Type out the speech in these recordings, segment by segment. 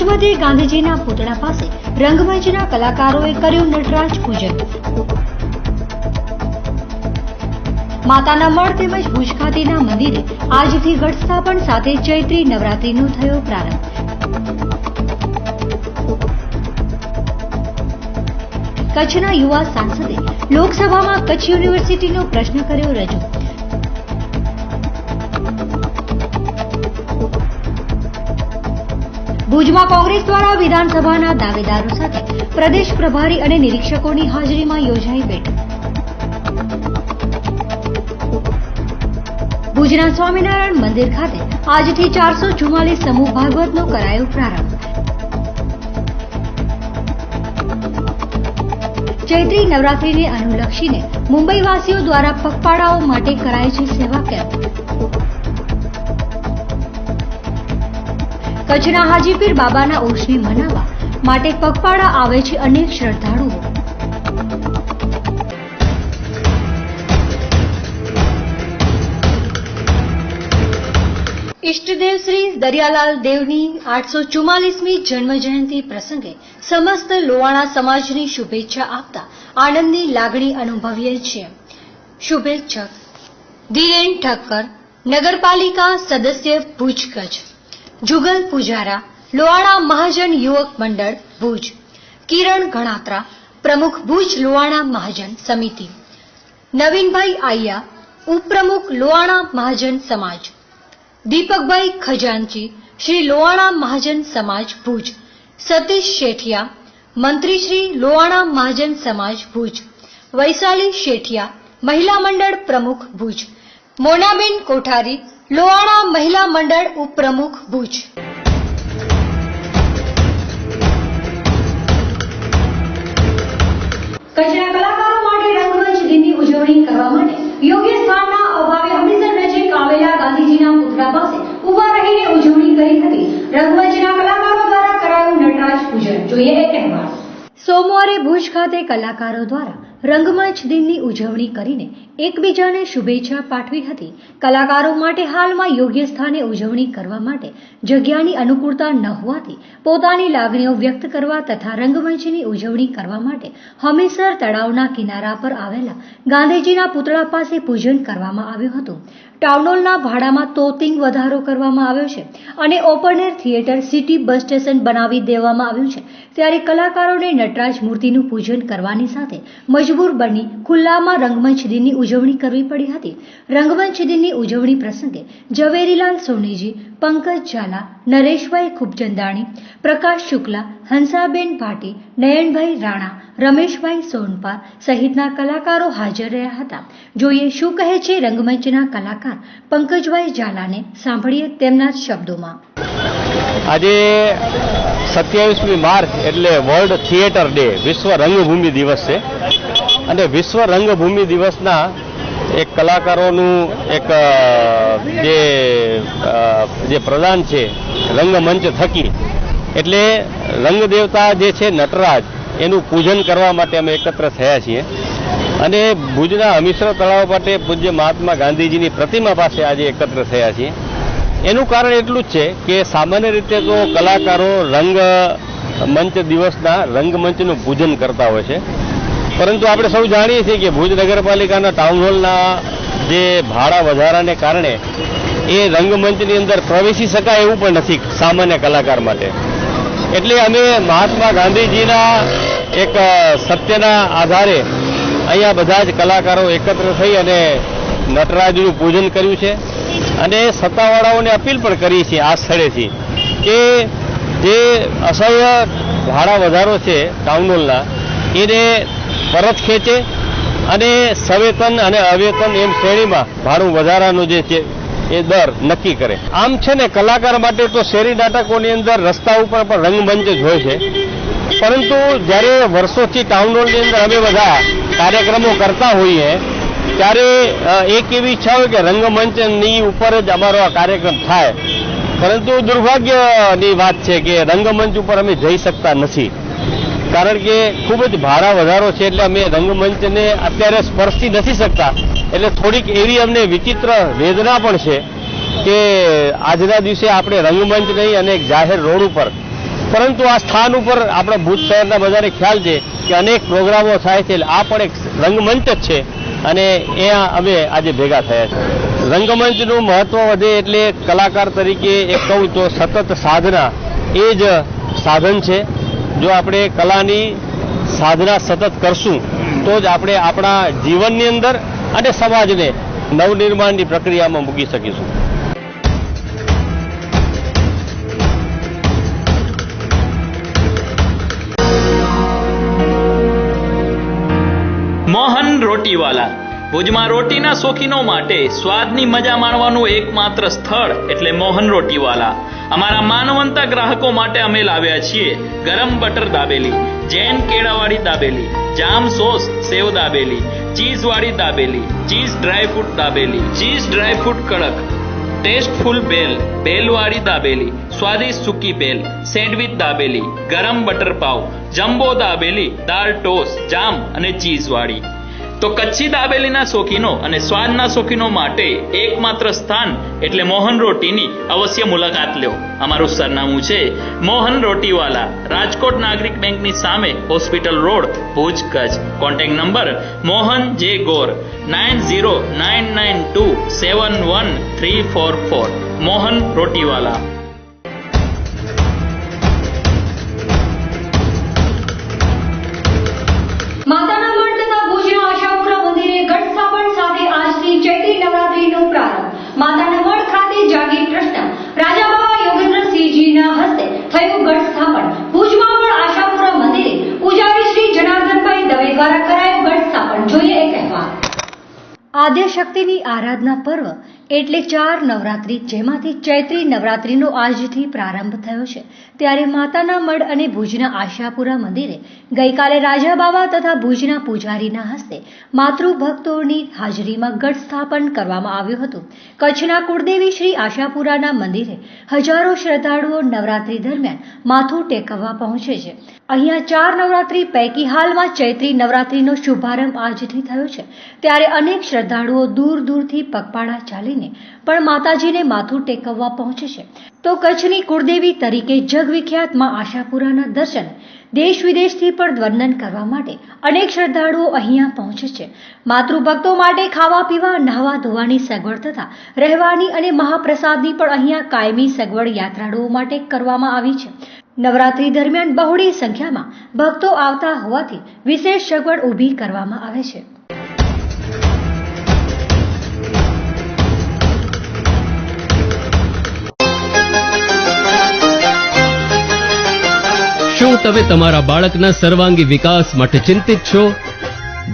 મધ્યે ગાંધીજીના પુતળા પાસે રંગમંચના કલાકારોએ કર્યું નટરાજ પૂજન। માતાના મઢ તેમજ ભુજ ખાતેના મંદિરે આજથી ઘટ સ્થાપન સાથે ચૈત્રી નવરાત્રીનો થયો પ્રારંભ। કચ્છના યુવા સાંસદે લોકસભામાં કચ્છ યુનિવર્સિટીનો પ્રશ્ન કર્યો રજૂ। ભુજમાં કોંગ્રેસ દ્વારા વિધાનસભાના દાવેદારો સાથે પ્રદેશ પ્રભારી અને નિરીક્ષકોની હાજરીમાં યોજાઈ બેઠક। ભુજના સ્વામિનારાયણ મંદિર ખાતે આજથી 444 સમૂહ ભાગવતનો કરાયો પ્રારંભ। ચૈત્રી નવરાત્રીને અનુલક્ષીને મુંબઈવાસીઓ દ્વારા પગપાળાઓ માટે કરાય છે સેવા કેમ્પ। કચ્છના હાજીપીર બાબાના ઉર્ષને મનાવવા માટે પગપાળા આવે છે અનેક શ્રદ્ધાળુઓ। ઇષ્ટદેવ શ્રી દરિયાલાલ દેવની 844મી જન્મ જયંતિ પ્રસંગે સમસ્ત લોવાણા સમાજની શુભેચ્છા આપતા આનંદની લાગણી અનુભવીએ છીએ। શુભેચ્છક ધીરેન ઠક્કર, નગરપાલિકા સદસ્ય ભુજ કચ્છ। જુગલ પુજારા, લોવાણા મહાજન યુવક મંડળ ભુજ। કિરણ ગણાત્રા, પ્રમુખ ભુજ લોવાણા મહાજન સમિતિ। નવીનભાઈ આયા, ઉપપ્રમુખ લોવાણા મહાજન સમાજ। દીપકભાઈ ખજાનચી, શ્રી લોવાણા મહાજન સમાજ ભુજ। સતીશ શેઠિયા, મંત્રી શ્રી લોવાણા મહાજન સમાજ ભુજ। વૈશાલી શેઠિયા, મહિલા મંડળ પ્રમુખ ભુજ। મોનાબેન કોઠારી, લોવાણા મહિલા મંડળ ઉપપ્રમુખ ભુજ। કચ્છના કલાકારો માટે રંગમંચ દિનની ઉજવણી કરવા માટે યોગ્ય સ્થાનના અભાવે હમીરસર નજીક આવેલા ગાંધીજીના પુતળા પાસે ઉભા રહીને ઉજવણી કરી હતી। રંગમંચના કલાકારો દ્વારા કરાયું નટરાજ પૂજન। જોઈએ એક અહેવાલ। સોમવારે ભુજ ખાતે કલાકારો દ્વારા રંગમંચ દિનની ઉજવણી કરીને એકબીજાને શુભેચ્છા પાઠવી હતી। કલાકારો માટે હાલમાં યોગ્ય સ્થાને ઉજવણી કરવા માટે જગ્યાની અનુકૂળતા ન હોવાથી પોતાની લાગણીઓ વ્યક્ત કરવા તથા રંગમંચની ઉજવણી કરવા માટે હમીરસર તળાવના કિનારા પર આવેલા ગાંધીજીના પુતળા પાસે પૂજન કરવામાં આવ્યું હતું। ટાઉન હોલના ભાડામાં તોતિંગ વધારો કરવામાં આવ્યો છે અને open air theatre city bus station બનાવી દેવામાં આવ્યું છે। ત્યારે કલાકારોને નટરાજ મૂર્તિનું પૂજન કરવાની સાથે મજબૂર બની ખુલ્લામાં રંગમંચ દિનની ઉજવણી કરવી પડી હતી। રંગમંચ દિનની ઉજવણી પ્રસંગે ઝવેરીલાલ સોનીજી, પંકજ ઝાલા, નરેશભાઈ ખુબચંદાણી, પ્રકાશ શુક્લા, હંસાબેન ભાટી, નયનભાઈ રાણા, રમેશભાઈ સોનપાર સહિતના કલાકારો હાજર રહ્યા હતા। જોઈએ શું કહે છે રંગમંચના કલાકાર પંકજભાઈ ઝાલાને, સાંભળીએ તેમના જ શબ્દોમાં। આજે 27મી માર્ચ એટલે વર્લ્ડ થિયેટર ડે, વિશ્વ રંગભૂમિ દિવસ છે અને વિશ્વ રંગભૂમિ દિવસના એક કલાકારોનું એક જે પ્રદાન છે રંગમંચ થકી, એટલે રંગદેવતા જે છે નટરાજ, એનું પૂજન કરવા માટે અમે એકત્ર થયા છીએ અને ભુજના હમીરસર તળાવ માટે પૂજ્ય મહાત્મા ગાંધીજીની પ્રતિમા પાસે આજે એકત્ર થયા છીએ। એનું કારણ એટલું જ છે કે સામાન્ય રીતે તો કલાકારો રંગમંચ દિવસના રંગમંચનું પૂજન કરતા હોય છે, પરંતુ આપણે સૌ જાણીએ છીએ કે ભુજ નગરપાલિકાના ટાઉન હોલના જે ભાડા વધારાને કારણે એ રંગમંચની અંદર પ્રવેશી શકાય એવું પણ નથી સામાન્ય કલાકાર માટે। એટલે અમે મહાત્મા ગાંધીજીના એક સત્યના આધારે અહીંયા બધા જ કલાકારો એકત્ર થઈ અને નટરાજનું પૂજન કર્યું છે અને સત્તાવાળાઓને અપીલ પણ કરી છે આ સ્થળેથી કે જે અસહ્ય ભાડા વધારો છે ટાઉન હોલના એને પરત ખેંચે અને સવેતન અને અવેતન એમ શ્રેણીમાં ભાડું વધારાનું જે છે એ દર નક્કી કરે। આમ છે ને કલાકાર માટે તો શેરી નાટકોની અંદર રસ્તા ઉપર પણ રંગમંચ જ હોય છે, પરંતુ જ્યારે વર્ષોથી ટાઉન હોલની અંદર અમે બધા કાર્યક્રમો કરતા હોઈએ ત્યારે એક એવી ઈચ્છા હોય કે રંગમંચની ઉપર જ અમારો આ કાર્યક્રમ થાય, પરંતુ દુર્ભાગ્યની વાત છે કે રંગમંચ ઉપર અમે જઈ શકતા નથી, કારણ કે ખૂબ જ ભાડા વધારો છે એટલે અમે રંગમંચને અત્યારે સ્પર્શી નથી શકતા। એટલે થોડીક એવી અમને વિચિત્ર વેદના પણ છે કે આજના દિવસે આપણે રંગમંચ નહીં અને એક જાહેર રોડ ઉપર પરંતુ આ સ્થાન ઉપર આપણા ભુજ શહેરના બધાને ખ્યાલ છે કે અનેક પ્રોગ્રામો થાય છે. આ પણ એક રંગમંચ જ છે અને અહીંયા અમે આજે ભેગા થયા છે. રંગમંચનું મહત્વ વધે એટલે કલાકાર તરીકે એક કહું તો સતત સાધના એ જ સાધન છે. જો આપણે કલાની સાધના સતત કરશું તો જ આપણે આપણા જીવનની અંદર અને સમાજને નવનિર્માણની પ્રક્રિયામાં મૂકી શકીશું. મોહન રોટીવાલા ભુજમાં રોટીના શોખીનો માટે સ્વાદની મજા માણવાનું એકમાત્ર સ્થળ એટલે મોહન રોટીવાલા. અમારા માનવંતા ગ્રાહકો માટે અમે લાવ્યા છીએ ગરમ બટર દાબેલી, જૈન કેળાવાળી દાબેલી, જામ સોસ સેવ દાબેલી, ચીઝ વાળી dabeli, cheese dry fruit dabeli, cheese dry fruit કડક, ટેસ્ટફુલ ભેલ, ભેલવાળી દાબેલી, સ્વાદિષ્ટ સૂકી ભેલ, સેન્ડવિચ દાબેલી, ગરમ બટર પાવ, જમ્બો દાબેલી, દાળ ટોસ, જામ અને ચીઝ વાળી. તો કચ્છી દાબેલીના શોખીનો અને સ્વાદના શોખીનો માટે એકમાત્ર સ્થાન એટલે મોહન રોટીની અવશ્ય મુલાકાત લ્યો. અમારું સરનામું છે મોહન રોટીવાલા, રાજકોટ નાગરિક બેંકની સામે, hospital road, Bhuj, Kutch. Contact number Mohan જે ગોર 9099271344. મોહન રોટીવાલા. માતાના મઢ તથા ભુજના આશાપુરા મંદિરે ઘટ સ્થાપન સાથે આજથી ચૈત્રી નવરાત્રીનો પ્રારંભ. માતાના મઢ ખાતે જાગીર ટ્રસ્ટના રાજા બાવા યોગેન્દ્રસિંહજીના હસ્તે થયું ઘટ સ્થાપન. ભુજમાં પણ આશાપુરા મંદિરે પૂજારી શ્રી જનાર્દનભાઈ દવે દ્વારા કરાયું ઘટ સ્થાપન. જોઈએ એક અહેવાલ. આદ્યશક્તિની આરાધના પર્વ એટલે 4 નવરાત્રી, જેમાંથી ચૈત્રી નવરાત્રીનો આજથી પ્રારંભ થયો છે. ત્યારે માતાના મઢ અને ભુજના આશાપુરા મંદિરે ગઈકાલે રાજા બાવા તથા ભુજના પૂજારીના હસ્તે માતૃભક્તોની હાજરીમાં ઘટ સ્થાપન કરવામાં આવ્યું હતું. કચ્છના કુળદેવી શ્રી આશાપુરાના મંદિરે હજારો શ્રદ્ધાળુઓ નવરાત્રી દરમિયાન માથું ટેકવવા પહોંચે છે. અહીંયા 4 નવરાત્રી પૈકી હાલમાં ચૈત્રી નવરાત્રીનો શુભારંભ આજથી થયો છે. ત્યારે અનેક શ્રદ્ધાળુઓ દૂર દૂરથી પગપાળા ચાલીને પણ માતાજીને માથું ટેકવવા પહોંચે છે. તો કચ્છની કુળદેવી તરીકે જગવિખ્યાત માં આશાપુરાના દર્શન દેશ વિદેશથી પણ વંદન કરવા માટે અનેક શ્રદ્ધાળુઓ અહીંયા પહોંચે છે. માતૃભક્તો માટે ખાવા પીવા, નહાવા ધોવાની સગવડ તથા રહેવાની અને મહાપ્રસાદની પણ અહીંયા કાયમી સગવડ યાત્રાળુઓ માટે કરવામાં આવી છે. નવરાત્રી દરમિયાન બહોળી સંખ્યામાં ભક્તો આવતા હોવાથી વિશેષ સગવડ ઊભી કરવામાં આવે છે. શું તમે તમારા બાળકના સર્વાંગી વિકાસ માટે ચિંતિત છો?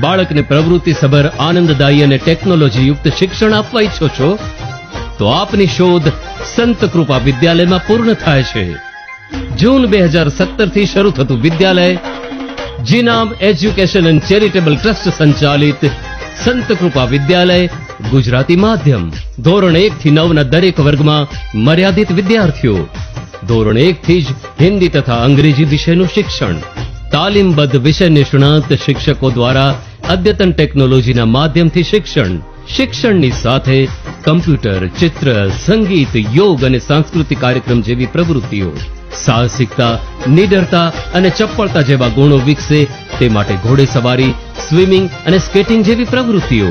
બાળકને પ્રવૃત્તિસભર, આનંદદાયી અને ટેકનોલોજીયુક્ત શિક્ષણ આપવા ઈચ્છો છો? તો આપની શોધ સંત કૃપા વિદ્યાલયમાં પૂર્ણ થાય છે. જૂન 2017 થી શરૂ થતું વિદ્યાલય જીનામ એજ્યુકેશન એન્ડ ચેરિટેબલ ટ્રસ્ટ સંચાલિત સંત કૃપા વિદ્યાલય ગુજરાતી માધ્યમ. ધોરણ 1 થી 9 ના દરેક વર્ગમાં મર્યાદિત વિદ્યાર્થીઓ. ધોરણ 1 થી જ હિન્દી તથા અંગ્રેજી વિષયનું શિક્ષણ. તાલીમબદ્ધ વિષય નિષ્ણાત શિક્ષકો દ્વારા અદ્યતન ટેકનોલોજીના માધ્યમથી શિક્ષણ. શિક્ષણની સાથે કમ્પ્યુટર, ચિત્ર, સંગીત, યોગ અને સાંસ્કૃતિક કાર્યક્રમ જેવી પ્રવૃત્તિઓ. સાહસિકતા, નિડરતા અને ચપળતા જેવા ગુણો વિકસે તે માટે ઘોડેસવારી, સ્વિમિંગ અને સ્કેટિંગ જેવી પ્રવૃત્તિઓ.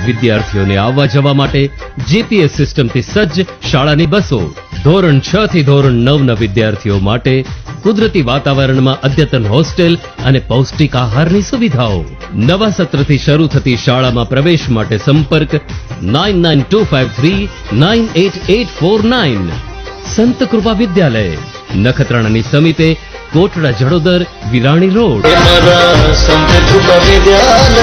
વિદ્યાર્થીઓને આવવા જવા માટે જીપીએસ સિસ્ટમથી સજ્જ શાળાની બસો. ધોરણ 6 થી ધોરણ 9 ના વિદ્યાર્થીઓ માટે કુદરતી વાતાવરણમાં અદ્યતન હોસ્ટેલ અને પૌષ્ટિક આહારની સુવિધાઓ. નવા સત્રથી શરૂ થતી શાળામાં પ્રવેશ માટે સંપર્ક 9925398849. સંત કૃપા વિદ્યાલય, નખત્રાણાની સમીપે, કોટડા જડોદર, વિરાણી રોડ. સંત કૃપા વિદ્યાલય.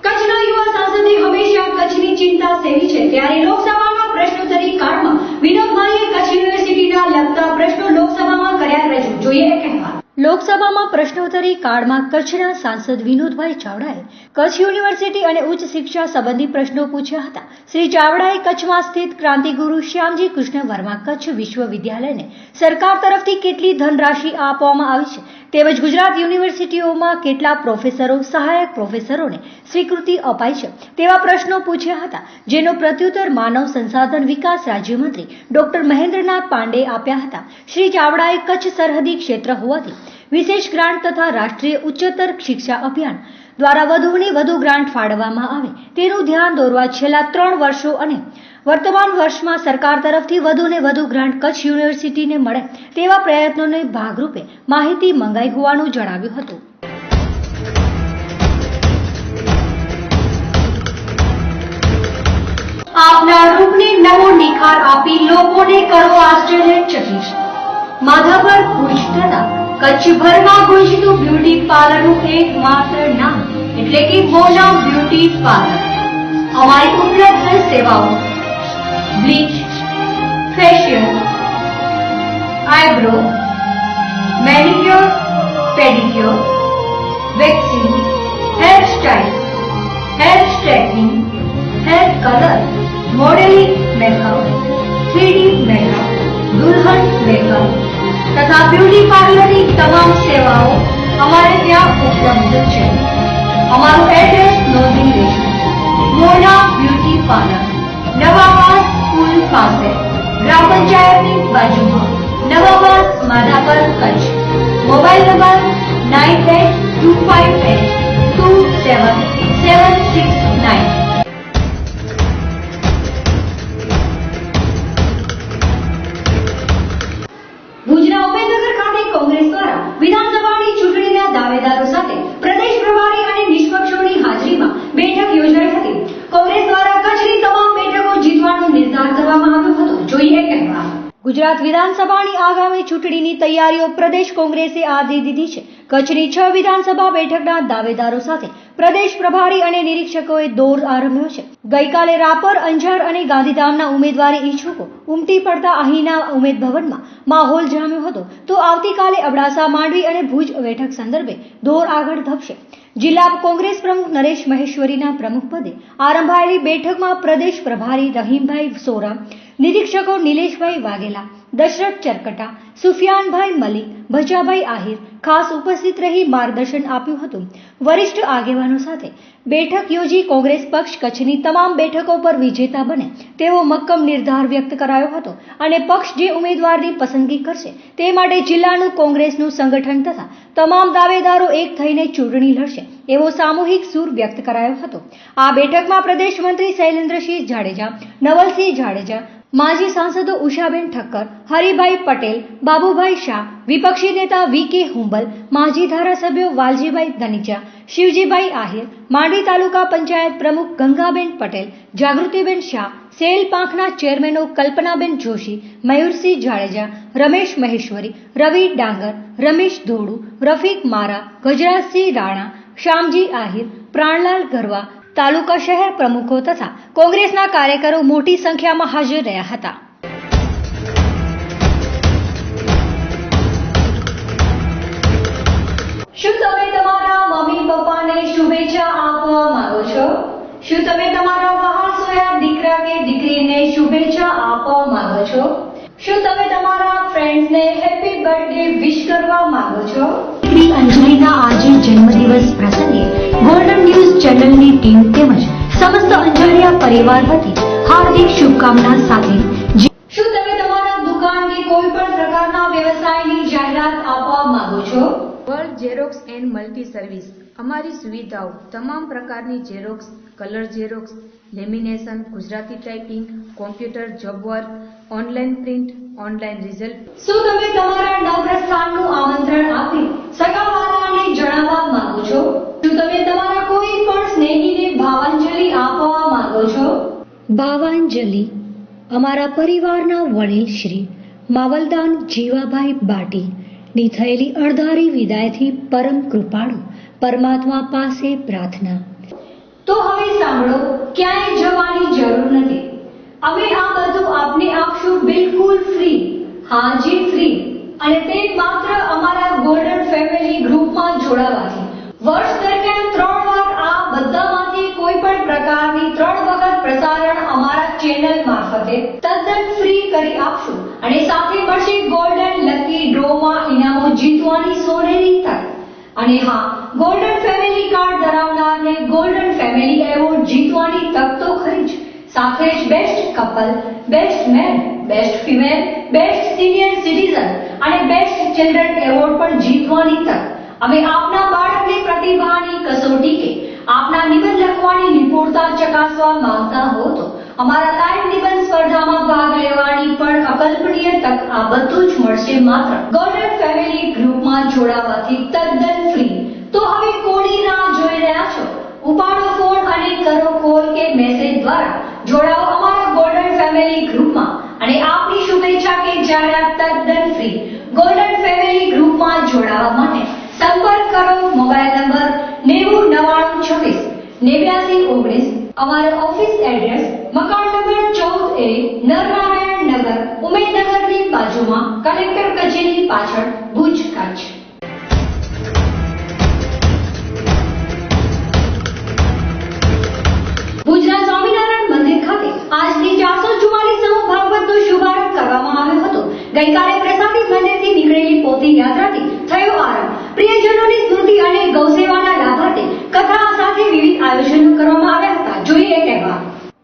કચ્છના યુવા સાંસદે હંમેશા કચ્છની ચિંતા સેવી છે. ત્યારે લોકસભામાં પ્રશ્નોત્તરી કાળમાં વિનોદભાઈએ કચ્છ યુનિવર્સિટીના લગતા પ્રશ્નો લોકસભામાં કર્યા રજૂ. જોઈએ એક અહેવાલ. લોકસભામાં પ્રશ્નોત્તરી કાળમાં કચ્છના સાંસદ વિનોદભાઈ ચાવડાએ કચ્છ યુનિવર્સિટી અને ઉચ્ચ શિક્ષા સંબંધી પ્રશ્નો પૂછ્યા હતા. શ્રી ચાવડાએ કચ્છમાં સ્થિત ક્રાંતિગુરુ શ્યામજી કૃષ્ણ વર્મા કચ્છ વિશ્વવિદ્યાલયને સરકાર તરફથી કેટલી ધનરાશિ આપવામાં આવી છે તેમજ ગુજરાત યુનિવર્સિટીઓમાં કેટલા પ્રોફેસરો સહાયક પ્રોફેસરોને સ્વીકૃતિ અપાઈ છે તેવા પ્રશ્નો પૂછ્યા હતા, જેનો પ્રત્યુત્તર માનવ સંસાધન વિકાસ રાજ્યમંત્રી ડોક્ટર મહેન્દ્રનાથ પાંડે આપ્યા હતા. શ્રી ચાવડાએ કચ્છ સરહદી ક્ષેત્ર હોવાથી વિશેષ ગ્રાન્ટ તથા રાષ્ટ્રીય ઉચ્ચતર શિક્ષા અભિયાન દ્વારા વધુને વધુ ગ્રાન્ટ ફાળવવામાં આવે તેનું ધ્યાન દોરવા છેલ્લા 3 વર્ષો અને વર્તમાન વર્ષમાં સરકાર તરફથી વધુને વધુ ગ્રાન્ટ કચ્છ યુનિવર્સિટીને મળે તેવા પ્રયત્નોને ભાગરૂપે માહિતી મંગાઈ હોવાનું જણાવ્યું હતું. આપના રૂપને નવો નિખાર આપી લોકોને કરો આશ્ચર્યચકિત. માધાપર ભુજ તથા કચ્છભરમાં ગુંજતું બ્યુટી પાર્લરનું એકમાત્ર નામ એટલે કે મોના બ્યુટી પાર્લર. અમારી ઉપલબ્ધ સેવાઓ bleach, facial, eyebrow, manicure, pedicure, waxing, hair style, hair straightening, hair colour, modelling makeup, 3D makeup, દુલ્હન મેકઅપ તથા બ્યુટી પાર્લરની તમામ સેવાઓ અમારે ત્યાં ઉપલબ્ધ છે. અમારું એડ્રેસ નોંધી લેજો. Mona beauty parlour, Navavas school પાસે, ગ્રામ પંચાયતની બાજુમાં, નવાવાસ, માધાપર, કચ્છ. Mobile number 9825827769. ભુજના ઉમેદનગર ખાતે કોંગ્રેસ દ્વારા વિધાનસભાની ચૂંટણીના દાવેદારો સાથે પ્રદેશ પ્રભારી અને નિષ્પક્ષોની હાજરીમાં બેઠક યોજાઈ હતી. કોંગ્રેસ દ્વારા કચ્છની તમામ બેઠકો જીતવાનો નિર્ધાર કરવામાં આવ્યો હતો. જોઈએ અહેવાલ. ગુજરાત વિધાનસભાની આગામી ચૂંટણીની તૈયારીઓ પ્રદેશ કોંગ્રેસે આદરી દીધી છે. કચ્છની 6 વિધાનસભા બેઠકના દાવેદારો સાથે પ્રદેશ પ્રભારી અને નિરીક્ષકોએ દોર આરંભ્યો છે. ગઈકાલે રાપર, અંજાર અને ગાંધીધામના ઉમેદવારી ઈચ્છુકો ઉમટી પડતા અહીંના ઉમેદ ભવનમાં માહોલ જામ્યો હતો, તો આવતીકાલે અબડાસા, માંડવી અને ભુજ બેઠક સંદર્ભે દોર આગળ ધપશે. જિલ્લા કોંગ્રેસ પ્રમુખ નરેશ મહેશ્વરીના પ્રમુખપદે આરંભાયેલી બેઠકમાં પ્રદેશ પ્રભારી રહીમભાઈ સોરા, નિરીક્ષકો નિલેશભાઈ વાઘેલા, દશરથ ચરકટા, સુફિયાનભાઈ મલિક, ભજાભાઈ આહિર ખાસ ઉપસ્થિત રહી માર્ગદર્શન આપ્યું હતું. વરિષ્ઠ આગેવાનો સાથે બેઠક યોજી કોંગ્રેસ પક્ષ કચ્છની તમામ બેઠકો પર વિજેતા બને તેવો મક્કમ નિર્ધાર વ્યક્ત કરાયો હતો અને પક્ષ જે ઉમેદવારની પસંદગી કરશે તે માટે જિલ્લાનું કોંગ્રેસનું સંગઠન તથા તમામ દાવેદારો એક થઈને ચૂંટણી લડશે એવો સામૂહિક સૂર વ્યક્ત કરાયો હતો. આ બેઠકમાં પ્રદેશ મંત્રી શૈલેન્દ્રસિંહ જાડેજા, નવલસિંહ જાડેજા, માજી સાંસદો ઉષાબેન ઠક્કર, હરિભાઈ પટેલ, બાબુભાઈ શાહ, વિપક્ષી નેતા વી.કે. હુંબલ, માજી ધારાસભ્યો વાલજીભાઈ ધનીચા, શિવજીભાઈ આહિર, માંડવી તાલુકા પંચાયત પ્રમુખ ગંગાબેન પટેલ, જાગૃતિબેન શાહ, સેલ પાંખના ચેરમેનો કલ્પનાબેન જોશી, મયુરસિંહ જાડેજા, રમેશ મહેશ્વરી, રવિ ડાંગર, રમેશ ધોડુ, રફીક મારા, ગજરાજસિંહ રાણા, શ્યામજી આહિર, પ્રાણલાલ ગરવા, તાલુકા શહેર પ્રમુખો તથા કોંગ્રેસના કાર્યકરો મોટી સંખ્યામાં હાજર રહ્યા હતા. શું તમે તમારા મમ્મી પપ્પાને શુભેચ્છા આપવા માંગો છો? શું તમે તમારા વહાણસોયા દીકરા કે દીકરીને શુભેચ્છા આપવા માંગો છો? શું તમે તમારા ફ્રેન્ડ્સને હેપી બર્થડે વિશ કરવા માંગો છો? શ્રી અંજલિના આજે જન્મદિવસ પ્રસંગે ગોલ્ડન ન્યૂઝ ચેનલની ટીમ તેમજ સમસ્ત અંજારિયા પરિવાર વતી હાર્દિક શુભકામના સાથે. શું તમે તમારા દુકાન કે કોઈ પણ પ્રકારના વ્યવસાયની જાહેરાત આપવા માંગો છો? World xerox and multi service અમારી સુવિધાઓ તમામ પ્રકારની xerox, colour xerox, lamination, Gujarati typing, computer job work, online print, online result. શું તમે તમારા નવપ્રસ્થાનનું આમંત્રણ આપી સગાવાળાને જણાવવા માંગો છો? શું તમે તમારા કોઈ પણ સ્નેહીને ભાવાંજલિ આપવા માંગો છો? ભાવાંજલિ અમારા પરિવારના વડીલ શ્રી માવલદાન જીવાભાઈ બાટી ની થયેલી અણધારી વિદાયથી પરમ કૃપાળુ પરમાત્મા પાસે પ્રાર્થના. તો હવે સાંભળો, ક્યાંય જવાની જરૂર નથી. અમે આ બધું આપને આપશું બિલકુલ ફ્રી. હા જી, ફ્રી. અને તે માત્ર અમારા ગોલ્ડન ફેમિલી ગ્રુપમાં જોડાવાથી. વર્ષ દરમિયાન 3 વાર આ બધામાંથી કોઈ પણ પ્રકારની 3 વખત પ્રસારણ અમારા ચેનલ મારફતે તદ્દન ફ્રી કરી આપશું અને સાથે મળશે ગોલ્ડન લકી ડ્રોમાં ઇનામો જીતવાની સોનેરી તક. અને હા, ગોલ્ડન ફેમિલી કાર્ડ ધરાવનારને ગોલ્ડન ફેમિલી એવોર્ડ જીતવાની તક તો ખરી જ, સાથે જ best couple, best man, best female, best senior citizen અને બેસ્ટ ચિલ્ડ્રન એવોર્ડ પણ જીતવાની તક. અમે આપના બાળકની પ્રતિભાની કસોટી કે આપના નિબંધ લખવાની નિપુણતા ચકાસવા માંગતા હો તો અમારા લાઈવ નિબંધ સ્પર્ધામાં ભાગ લેવાની પણ અકલ્પનીય તક. આ બધું જ મળશે માત્ર ગોલ્ડન ફેમિલી ગ્રુપમાં જોડાવાથી તદ્દન ફ્રી. તો હવે કોની રાહ જોઈ રહ્યા છો? ઉપાડો ફોન અને કરો કોલ કે મેસેજ દ્વારા જોડાઓ અમારા ગોલ્ડન ફેમિલી ગ્રુપમાં અને આપની શુભેચ્છા કે જાહેરાત તદ્દન ફ્રી. ગોલ્ડન ફેમિલી ગ્રુપમાં જોડાવા માટે સંપર્ક કરો મોબાઈલ નંબર 909926 8919. અમારા ઓફિસ એડ્રેસ મકાન નંબર 14A, નરનારાયણ નગર, ઉમેદનગરની બાજુમાં, કલેક્ટર કચેરી પાછળ, ભુજ, કચ્છ. ભુજના સ્વામિનારાયણ મંદિર ખાતે આજથી 444 સમૂહ ભાગવતનો શુભારંભ કરવામાં આવ્યો હતો. ગઈકાલે પ્રસાદી મંદિરથી નીકળેલી પોથી યાત્રાથી થયો આરંભ. પ્રિયજનોની સ્મૃતિ અને ગૌસેવાના લાભાર્થે કથા સાથે વિવિધ આયોજનો કરવામાં આવ્યા હતા. જોઈએ એક અહેવાલ.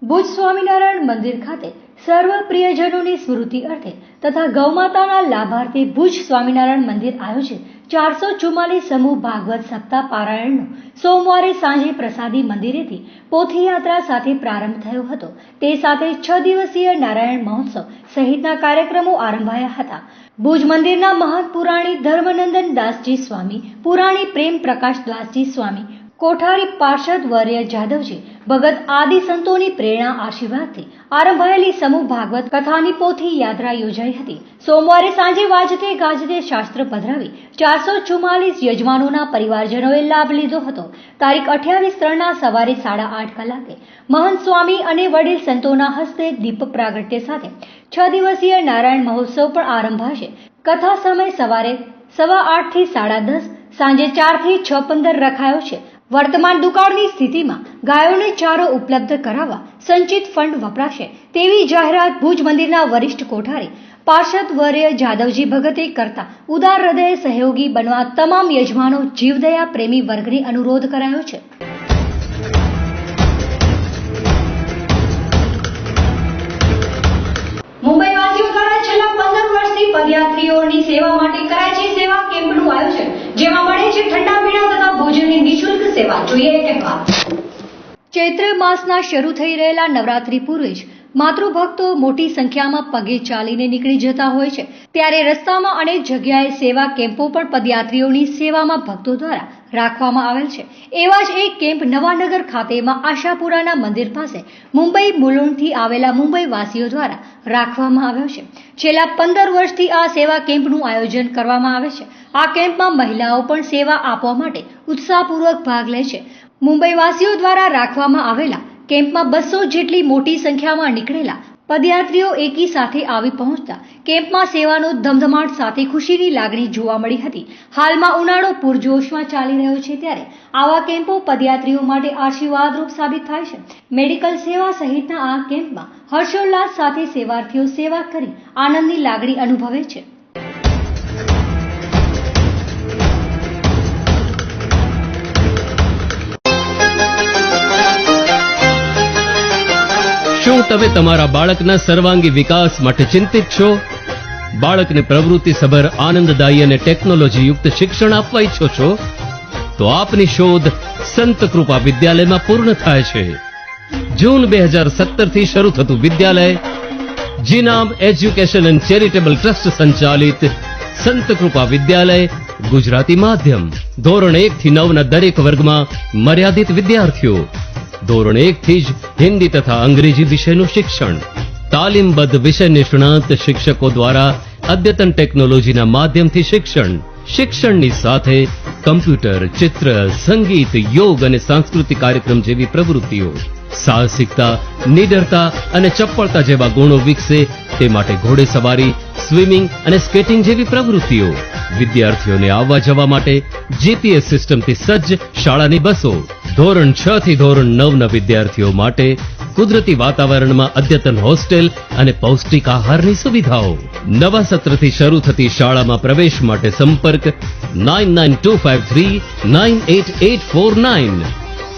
ભુજ સ્વામિનારાયણ મંદિર ખાતે સર્વ પ્રિયજનોની સ્મૃતિ અર્થે તથા ગૌમાતાના લાભાર્થે ભુજ સ્વામિનારાયણ મંદિર આયોજિત 444 સમૂહ ભાગવત સપ્તાહ પારાયણનો સોમવારે સાંજે પ્રસાદી મંદિરેથી પોથીયાત્રા સાથે પ્રારંભ થયો હતો. તે સાથે 6 દિવસીય નારાયણ મહોત્સવ સહિતના કાર્યક્રમો આરંભાયા હતા. ભુજ મંદિરના મહંત પુરાણી ધર્મનંદન દાસજી સ્વામી, પુરાણી પ્રેમ પ્રકાશ દાસજી સ્વામી, કોઠારી પાર્ષદ વર્ય જાદવજી ભગત આદિ સંતોની પ્રેરણા આશીર્વાદથી આરંભાયેલી સમૂહ ભાગવત કથાની પોથી યાત્રા યોજાઈ હતી. સોમવારે સાંજે વાજતે ગાજતે શાસ્ત્ર પધરાવી 444 યજમાનોના પરિવારજનોએ લાભ લીધો હતો. તારીખ 28/3ના સવારે 8:30 કલાકે મહંત સ્વામી અને વડીલ સંતોના હસ્તે દીપ પ્રાગટ્ય સાથે 6 દિવસીય નારાયણ મહોત્સવ પણ આરંભાશે. કથા સમય સવારે 8:15 થી 10:30, સાંજે 4 થી 6:15 રખાયો છે. વર્તમાન દુકાળની સ્થિતિમાં ગાયોને ચારો ઉપલબ્ધ કરાવવા સંચિત ફંડ વપરાશે તેવી જાહેરાત ભુજ મંદિરના વરિષ્ઠ કોઠારી પાર્ષદ વર્ય જાદવજી ભગતે કરતા ઉદાર હૃદયે સહયોગી બનવા તમામ યજમાનો જીવદયા પ્રેમી વર્ગને અનુરોધ કરાયો છે. મુંબઈવાસીઓ દ્વારા છેલ્લા 15 વર્ષથી પદયાત્રીઓની સેવા માટે કરાય છે સેવા કેમ્પનું આયોજન, જેમાં મળે છે ઠંડા પીણા તથા ભોજનની નિઃશુલ્ક સેવા. જોઈએ એક અહેવાલ. ચૈત્ર માસના શરૂ થઈ રહેલા નવરાત્રી પૂર્વે જ માતૃભક્તો મોટી સંખ્યામાં પગે ચાલીને નીકળી જતા હોય છે. ત્યારે રસ્તામાં અનેક જગ્યાએ સેવા કેમ્પો પણ પદયાત્રીઓની સેવામાં ભક્તો દ્વારા રાખવામાં આવેલ છે. એવા જ એક કેમ્પ નવાનગર ખાતેમાં આશાપુરાના મંદિર પાસે મુંબઈ મુલુંડથી આવેલા મુંબઈ વાસીઓ દ્વારા રાખવામાં આવ્યો છે. છેલ્લા 15 વર્ષથી આ સેવા કેમ્પનું આયોજન કરવામાં આવે છે. આ કેમ્પમાં મહિલાઓ પણ સેવા આપવા માટે ઉત્સાહપૂર્વક ભાગ લે છે. મુંબઈ વાસીઓ દ્વારા રાખવામાં આવેલા કેમ્પમાં 200 જેટલી મોટી સંખ્યામાં નીકળેલા પદયાત્રીઓ એકી સાથે આવી પહોંચતા કેમ્પમાં સેવાનો ધમધમાટ સાથે ખુશીની લાગણી જોવા મળી હતી. હાલમાં ઉનાળો પૂરજોશમાં ચાલી રહ્યો છે, ત્યારે આવા કેમ્પો પદયાત્રીઓ માટે આશીર્વાદરૂપ સાબિત થાય છે. મેડિકલ સેવા સહિતના આ કેમ્પમાં હર્ષોલ્લાસ સાથે સેવાર્થીઓ સેવા કરી આનંદની લાગણી અનુભવે છે. શું તમે તમારા બાળકના સર્વાંગી વિકાસ માટે ચિંતિત છો? બાળકને પ્રવૃત્તિસભર, આનંદદાયી અને ટેકનોલોજી યુક્ત શિક્ષણ આપવા ઈચ્છો છો? તો આપની શોધ સંત કૃપા વિદ્યાલયમાં પૂર્ણ થાય છે. જૂન 2017 થી શરૂ થતું વિદ્યાલય જીનામ એજ્યુકેશન એન્ડ ચેરિટેબલ ટ્રસ્ટ સંચાલિત સંત કૃપા વિદ્યાલય ગુજરાતી માધ્યમ. ધોરણ 1 થી 9 ના દરેક વર્ગમાં મર્યાદિત વિદ્યાર્થીઓ. ધોરણ 1 થી જ હિન્દી તથા અંગ્રેજી વિષયનું શિક્ષણ. તાલીમબદ્ધ વિષય નિષ્ણાત શિક્ષકો દ્વારા અદ્યતન ટેકનોલોજીના માધ્યમથી શિક્ષણ. શિક્ષણની સાથે કમ્પ્યુટર, ચિત્ર, સંગીત, યોગ અને સાંસ્કૃતિક કાર્યક્રમ જેવી પ્રવૃત્તિઓ. સાહસિકતા, નિડરતા અને ચપળતા જેવા ગુણો વિકસે તે માટે ઘોડેસવારી, સ્વિમિંગ અને સ્કેટિંગ જેવી પ્રવૃત્તિઓ. વિદ્યાર્થીઓને આવવા જવા માટે જીપીએસ સિસ્ટમથી સજ્જ શાળાની બસો. ધોરણ 6 થી ધોરણ 9 ના વિદ્યાર્થીઓ માટે કુદરતી વાતાવરણમાં અદ્યતન હોસ્ટેલ અને પૌષ્ટિક આહારની સુવિધાઓ. નવા સત્રથી શરૂ થતી શાળામાં પ્રવેશ માટે સંપર્ક 9925398849.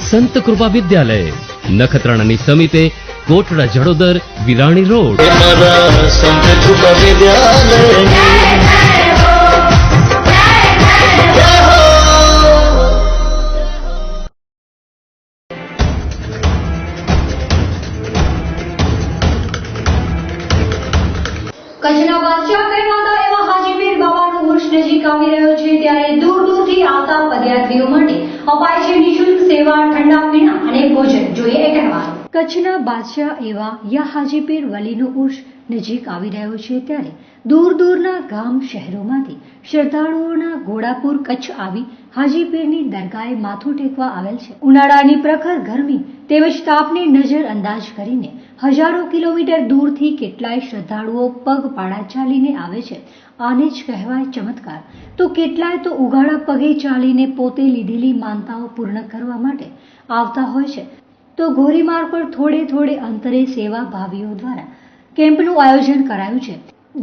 સંત કૃપા વિદ્યાલય, નખત્રાણાની સમીપે, કોટડા જડોદર, વિરાણી રોડ. મારા સંત કૃપા વિદ્યાલયની કચ્છના બાદશાહ કહેવાતા એવા હાજીપીર બાબાનું ઉર્ષ નજીક આવી રહ્યો છે, ત્યારે દૂર દૂરથી આવતા પદયાત્રીઓ માટે અપાય છે નિઃશુલ્ક સેવા, ઠંડા પીણા અને ભોજન. જોઈએ એક અહેવાલ. કચ્છના બાદશાહ એવા યા હાજીપીર વલીનો ઉર્ષ નજીક આવી રહ્યો છે, ત્યારે દૂર દૂરના ગામ શહેરોમાંથી શ્રદ્ધાળુઓના ઘોડાપુર કચ્છ આવી હાજીપીરની દરગાહે માથું ટેકવા આવેલ છે. ઉનાળાની પ્રખર ગરમી તેમજ તાપને નજર અંદાજ કરીને હજારો કિલોમીટર દૂરથી કેટલાય શ્રદ્ધાળુઓ પગપાળા ચાલીને આવે છે. આને જ કહેવાય ચમત્કાર. તો કેટલાય તો ઉઘાડા પગે ચાલીને પોતે લીધેલી માનતાઓ પૂર્ણ કરવા માટે આવતા હોય છે. તો ગોરીમાર્ગ પર થોડે થોડે અંતરે સેવા ભાવીઓ દ્વારા કેમ્પનું આયોજન કરાયું છે,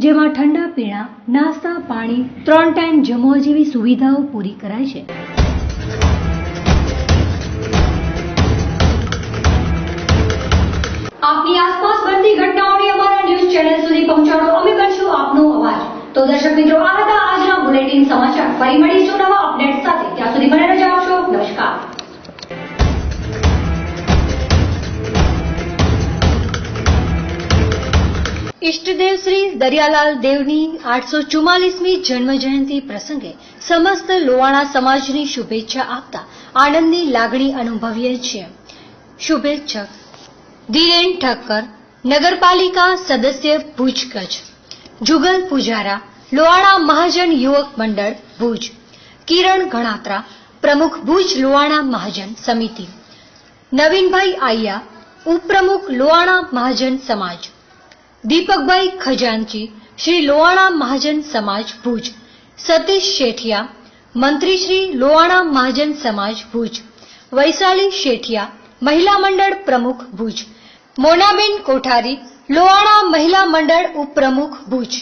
જેમાં ઠંડા પીણા, નાસ્તા, પાણી, 3 ટાઈમ જમવા જેવી સુવિધાઓ પૂરી કરાય છે. આપની આસપાસ બનતી ઘટનાઓને અમારા ન્યૂઝ ચેનલ સુધી પહોંચાડો. અમે બનશું આપનો અવાજ. તો દર્શક મિત્રો, આ હતા આજના બુલેટિન સમાચાર. ફરી મળીશું નવા અપડેટ સાથે. ત્યાં સુધી મને રજા આપશો. નમસ્કાર. ઇષ્ટદેવ શ્રી દરિયાલાલ દેવની 844મી જન્મ જયંતિ પ્રસંગે સમસ્ત લોવાણા સમાજની શુભેચ્છા આપતા આનંદની લાગણી અનુભવીએ છીએ. શુભેચ્છક ધીરેન ઠક્કર, નગરપાલિકા સદસ્ય ભુજ કચ્છ. જુગલ પુજારા, લોવાણા મહાજન યુવક મંડળ ભુજ. કિરણ ગણાત્રા, પ્રમુખ ભુજ લોવાણા મહાજન સમિતિ. નવીનભાઈ આયા, ઉપપ્રમુખ લોવાણા મહાજન સમાજ. દીપકભાઈ ખજાનચી, શ્રી લોવાણા મહાજન સમાજ ભુજ. સતીશ શેઠિયા, મંત્રી શ્રી લોવાણા મહાજન સમાજ ભુજ. વૈશાલી શેઠિયા, મહિલા મંડળ પ્રમુખ ભુજ. મોનાબેન કોઠારી, લોવાણા મહિલા મંડળ ઉપપ્રમુખ ભુજ.